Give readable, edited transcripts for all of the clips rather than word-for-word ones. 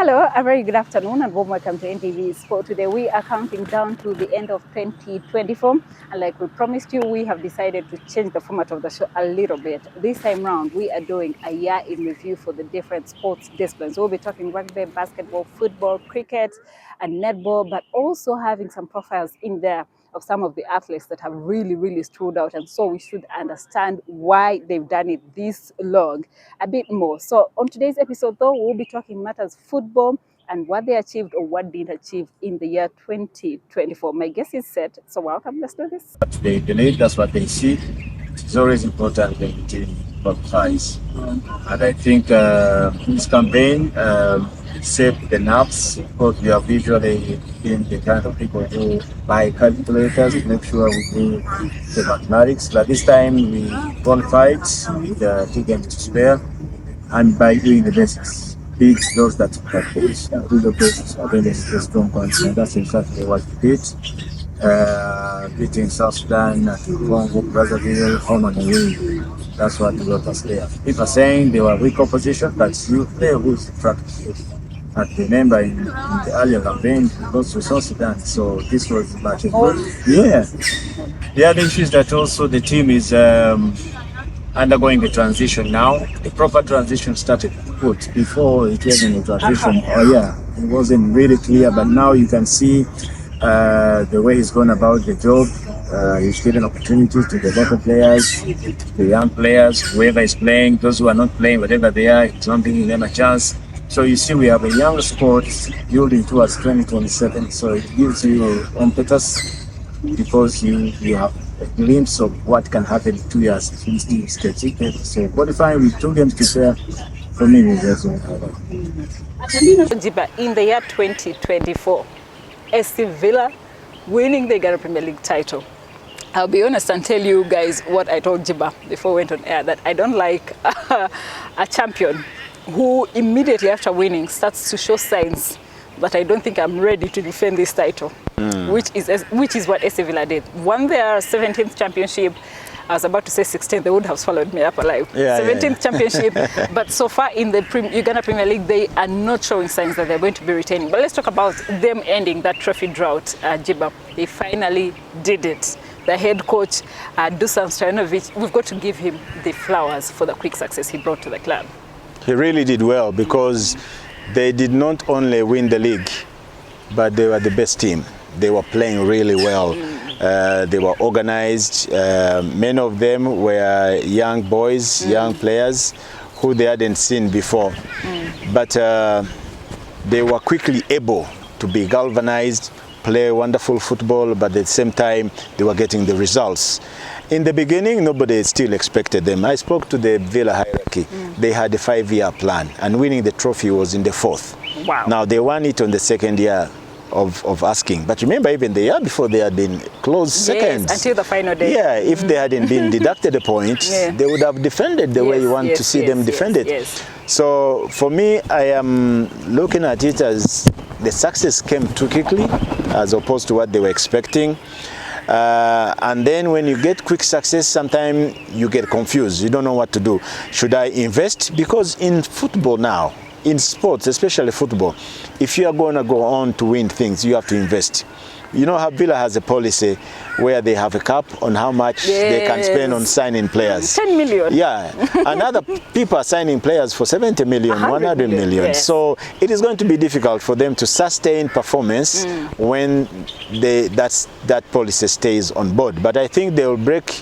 Hello, a very good afternoon and warm welcome to NTV Sport. Today we are counting down to the end of 2024, and like we promised you, we have decided to change the format of the show a little bit. This time round, we are doing a year in review for the different sports disciplines. We'll be talking rugby, basketball, football, cricket, and netball, but also having some profiles in there of some of the athletes that have really stood out, and so we should understand why they've done it this long a bit more. So on today's episode though, we'll be talking matters football and what they achieved or what didn't achieve in the year 2024. My guest is set, so welcome. Let's do this. They believe that's what they see. It's always important when the team qualifies. And I think this campaign saved the nerves, because we have usually been the kind of people who buy calculators to make sure we do the mathematics. But this time we qualified with 2 games to spare, and by doing the basics, beat those that push, do the basics against the strong points. And that's exactly what we did. Beating South Sudan, Congo, Brazzaville, home and away. That's what got us there. People are saying they were weak opposition, but you play with practice. And remember, in the earlier campaign, we lost to South Sudan, so this was much of good. Yeah. The other issue is that also the team is undergoing a transition now. The proper transition started good. Before it wasn't a transition. It wasn't really clear, but now you can see the way he's gone about the job. He's giving opportunities to the local players, the young players, whoever is playing, those who are not playing, whatever they are, he's not giving them a chance. So you see, we have a young squad building towards 2027. So it gives you impetus, because you have a glimpse of what can happen in 2 years if you stay seated. So qualifying with 2 games to spare, for me, is just Jiba, in the year 2024, SC Villa winning the Uganda Premier League title. I'll be honest and tell you guys what I told Jiba before we went on air, that I don't like a champion who immediately after winning starts to show signs that I don't think I'm ready to defend this title, which is what SC Villa did. Won their 17th championship. I was about to say 16th, they would have swallowed me up alive. 17th championship, but so far in the Uganda Premier League, they are not showing signs that they're going to be retaining. But let's talk about them ending that trophy drought, Jiba. They finally did it. The head coach, Dusan Stojanovic, we've got to give him the flowers for the quick success he brought to the club. He really did well, because they did not only win the league, but they were the best team. They were playing really well. They were organized. Many of them were young boys, young players who they hadn't seen before. But they were quickly able to be galvanized, play wonderful football, but at the same time, they were getting the results. In the beginning, nobody still expected them. I spoke to the Villa hierarchy. They had a 5-year plan, and winning the trophy was in the 4th. Wow. Now, they won it on the 2nd year of asking. But remember, even the year before, they had been close seconds. Yes, until the final day. Yeah, if they hadn't been deducted a point, they would have defended the way you want to see them defended. So for me, I am looking at it as the success came too quickly, as opposed to what they were expecting. And then when you get quick success, sometimes you get confused. You don't know what to do. Should I invest? Because in football now, in sports, especially football, if you are going to go on to win things, you have to invest. You know how Villa has a policy where they have a cap on how much they can spend on signing players. 10 million. Yeah. And other people are signing players for 70 million, 100 million. Yes. So it is going to be difficult for them to sustain performance when that policy stays on board. But I think they will break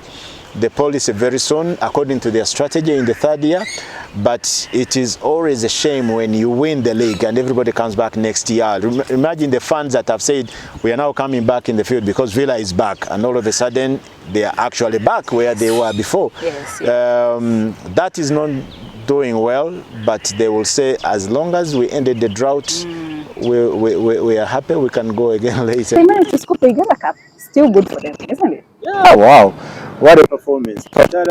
the policy very soon, according to their strategy in the 3rd year. But it is always a shame when you win the league and everybody comes back next year. Imagine the fans that have said, we are now coming back in the field because Villa is back, and all of a sudden they are actually back where they were before. That is not doing well, but they will say, as long as we ended the drought, we are happy, we can go again later. They managed to score the Uganda Cup. Still good for them, isn't it? Yeah, wow. What a performance. That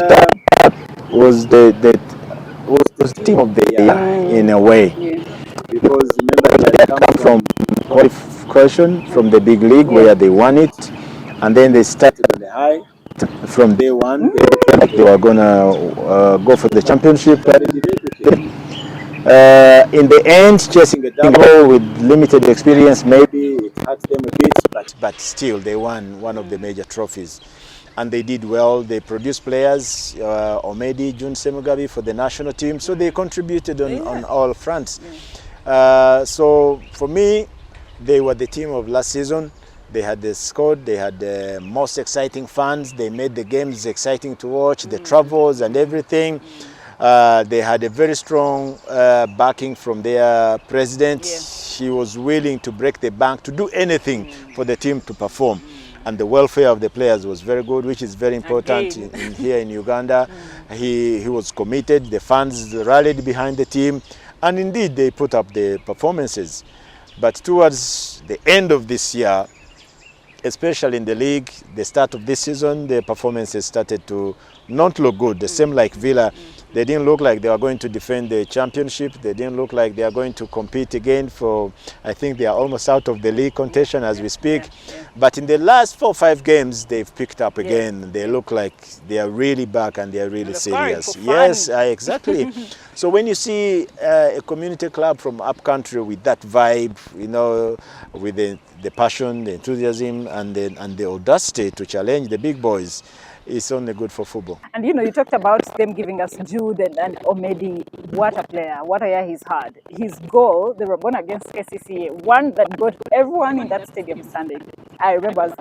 was the team of the year in a way. Because remember, they come from qualification from the big league where they won it, and then they started on the high. From day one, they looked like they were going to go for the championship. In the end, chasing the double with limited experience, maybe it hurts them a bit, but still they won one of the major trophies. And they did well. They produced players, Omedi, June Semugabi for the national team, so they contributed on all fronts. So for me, they were the team of last season. They had the squad, they had the most exciting fans, they made the games exciting to watch, the travels and everything. They had a very strong backing from their president. He was willing to break the bank, to do anything for the team to perform. And the welfare of the players was very good, which is very important here in Uganda. He was committed, the fans rallied behind the team, and indeed they put up the performances. But towards the end of this year, especially in the league, the start of this season, the performances started to not look good. The same like Villa. They didn't look like they were going to defend the championship. They didn't look like they are going to compete again for, I think they are almost out of the league contention as we speak. But in the last 4 or 5 games, they've picked up again. They look like they are really back and they are really serious. Yes, exactly. So when you see a community club from upcountry with that vibe, you know, with the passion, the enthusiasm and the audacity to challenge the big boys, it's only good for football. And you know, you talked about them giving us Jude and Omedi. What a player, what a year he's had. His goal, the Rabona against KCCA, one that got everyone in that stadium standing. I remember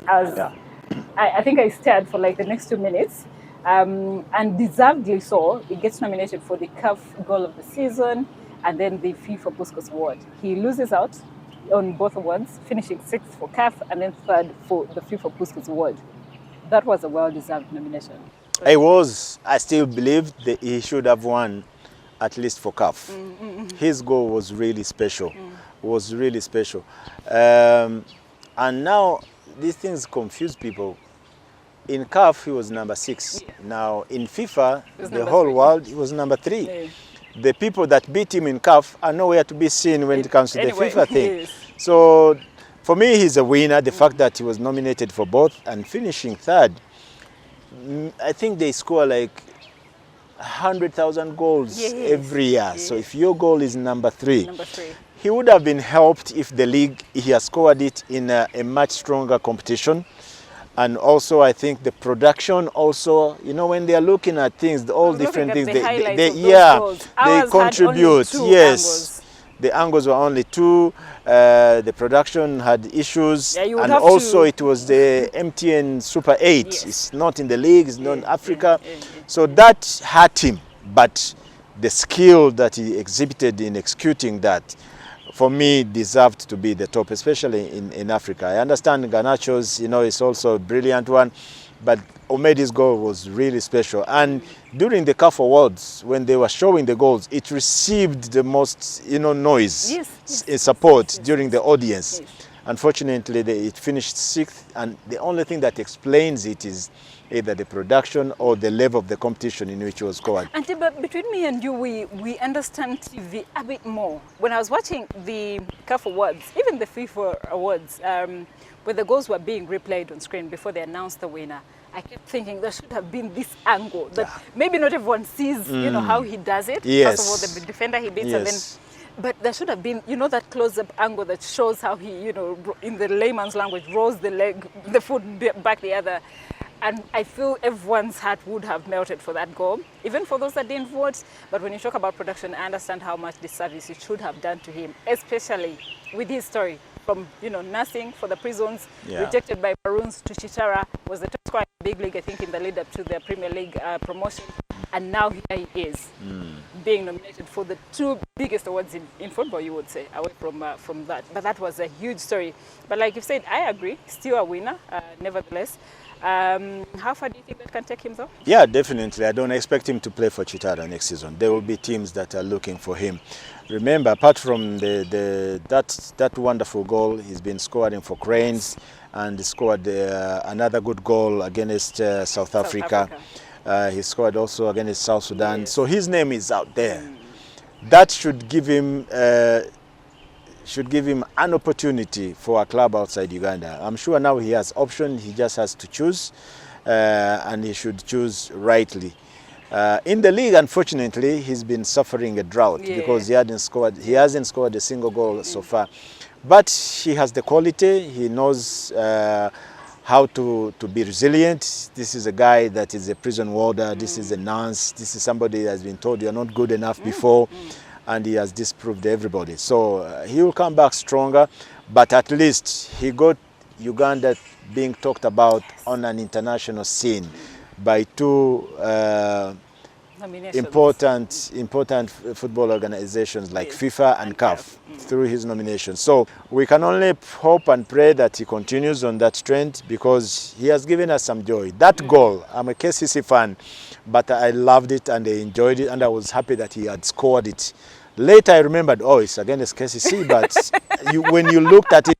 I think I stared for like the next 2 minutes. And deservedly so. He gets nominated for the CAF Goal of the Season and then the FIFA Puskas Award. He loses out on both awards, finishing 6th for CAF and then 3rd for the FIFA Puskas Award. That was a well-deserved nomination. It was. I still believe that he should have won at least for CAF. His goal was really special. Was really special. And now these things confuse people. In CAF, he was number 6. Now in FIFA, the whole world, he was number 3. The people that beat him in CAF are nowhere to be seen when it comes to the FIFA thing. So for me, he's a winner. The fact that he was nominated for both and finishing 3rd, I think they score like 100,000 goals every year. So if your goal is number 3, he would have been helped if the league, he has scored it in a much stronger competition. And also, I think the production also, you know, when they are looking at things, all different things, they contribute. Yes. The angles were only 2. The production had issues, and also it was the MTN Super 8. It's not in the league, it's not in Africa. So that hurt him, but the skill that he exhibited in executing that, for me, deserved to be the top, especially in Africa. I understand Garnacho's, you know, is also a brilliant one, but Omedi's goal was really special. And during the CAF Awards, when they were showing the goals, it received the most, you know, noise, support during the audience. Unfortunately, it finished 6th, and the only thing that explains it is either the production or the level of the competition in which it was scored. And but between me and you, we understand TV a bit more. When I was watching the CAF Awards, even the FIFA Awards, where the goals were being replayed on screen before they announced the winner, I kept thinking there should have been this angle that maybe not everyone sees, you know, how he does it. First of all, the defender he beats and then... But there should have been, you know, that close-up angle that shows how he, you know, in the layman's language, rolls the leg, the foot back the other. And I feel everyone's heart would have melted for that goal, even for those that didn't vote. But when you talk about production, I understand how much disservice it should have done to him, especially with his story. From, you know, nursing for the prisons, rejected by Maroons to Chitara, was the top scorer in the big league, I think, in the lead up to the Premier League promotion. And now here he is, being nominated for the 2 biggest awards in football, you would say, away from that. But that was a huge story. But like you said, I agree, still a winner, nevertheless. How far do you think that can take him, though? Yeah, definitely. I don't expect him to play for Chitara next season. There will be teams that are looking for him. Remember, apart from that wonderful goal, he's been scoring for Cranes and he scored another good goal against South Africa. He scored also against South Sudan. So his name is out there. That should give him an opportunity for a club outside Uganda. I'm sure now he has options. He just has to choose, and he should choose rightly. In the league, unfortunately, he's been suffering a drought because he hasn't scored a single goal so far. But he has the quality. He knows how to be resilient. This is a guy that is a prison warder. This is a nurse. This is somebody that has been told you're not good enough before, and he has disproved everybody. So he will come back stronger, but at least he got Uganda being talked about on an international scene by two important football organizations like FIFA and CAF through his nomination. So we can only hope and pray that he continues on that trend because he has given us some joy. That goal, I'm a KCC fan, but I loved it and I enjoyed it and I was happy that he had scored it. Later I remembered, oh, it's against KCC, but when you looked at it,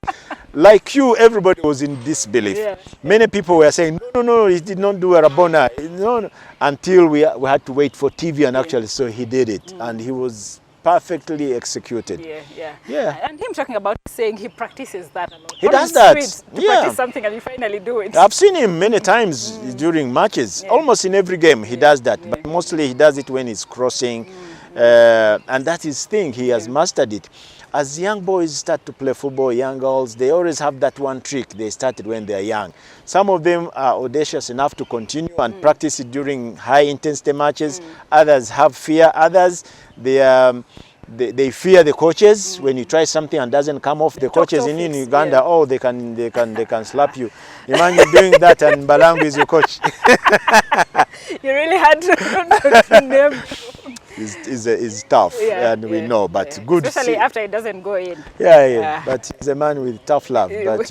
like you, everybody was in disbelief. Many people were saying, no, he did not do a Rabona. No, until we had to wait for TV and actually, so he did it. And he was perfectly executed. And him talking about saying he practices that a lot. He does that. To practice something and you finally do it. I've seen him many times during matches. Almost in every game he does that. But mostly he does it when he's crossing. And that's his thing. He has mastered it. As young boys start to play football, young girls, they always have that one trick they started when they are young. Some of them are audacious enough to continue and practice it during high-intensity matches. Others have fear. Others, they fear the coaches. When you try something and doesn't come off, the coaches in Uganda, oh, they can slap you. Imagine doing that and Balangu is your coach. You really had to name. Is tough, and we know, but good. Especially after it doesn't go in. But he's a man with tough love. But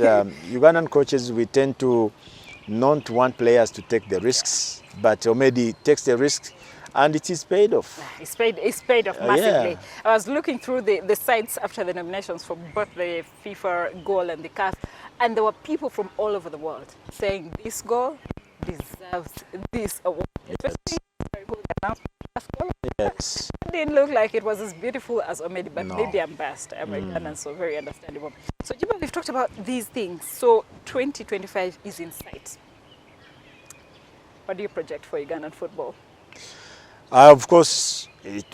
Ugandan coaches, we tend to not want players to take the risks, but Omedi takes the risks, and it is paid off. It's paid off massively. I was looking through the sites after the nominations for both the FIFA goal and the CAF, and there were people from all over the world saying this goal deserves this award. Especially Yes. It didn't look like it was as beautiful as Omedi, but maybe I'm biased. I'm Ugandan, so very understandable. So, Jiba, we've talked about these things. So, 2025 is in sight. What do you project for Ugandan football? Of course,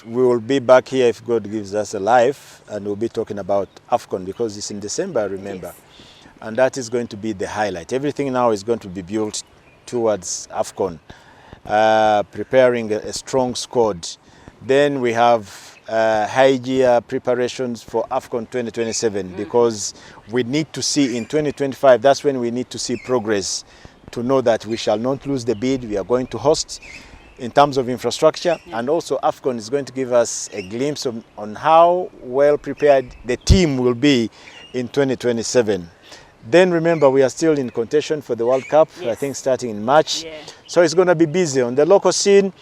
we will be back here if God gives us a life, and we'll be talking about AFCON because it's in December, remember. And that is going to be the highlight. Everything now is going to be built towards AFCON. Preparing a strong squad. Then we have high gear preparations for AFCON 2027 because we need to see in 2025, that's when we need to see progress to know that we shall not lose the bid. We are going to host in terms of infrastructure, and also AFCON is going to give us a glimpse on how well prepared the team will be in 2027. Then remember, we are still in contention for the World Cup, I think starting in March. So it's going to be busy. On the local scene,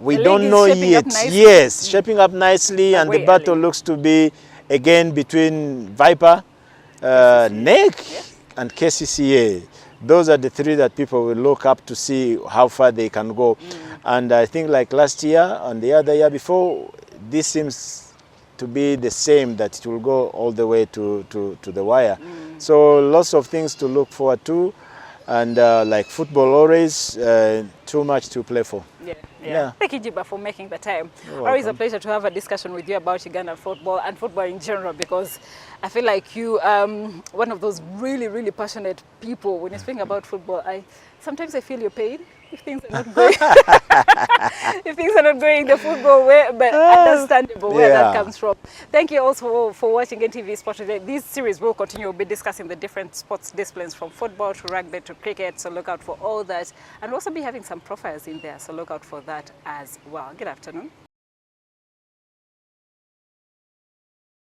we don't know yet. Shaping up nicely, and the battle looks to be, again, between Viper, NEC, and KCCA. Those are the three that people will look up to see how far they can go. And I think like last year and the other year before, this seems to be the same, that it will go all the way to the wire. So lots of things to look forward to, and like football always, too much to play for. Thank you, Jiba, for making the time. Always a pleasure to have a discussion with you about Ugandan football and football in general, because I feel like you one of those really passionate people. When you speak about football, sometimes I feel your pain if things are not going if things are not going the football way, but understandable where that comes from. Thank you also for watching NTV Sport today. This series will continue. We'll be discussing the different sports disciplines from football to rugby to cricket, so look out for all that, and we'll also be having some profiles in there, so look out for that as well. Good afternoon.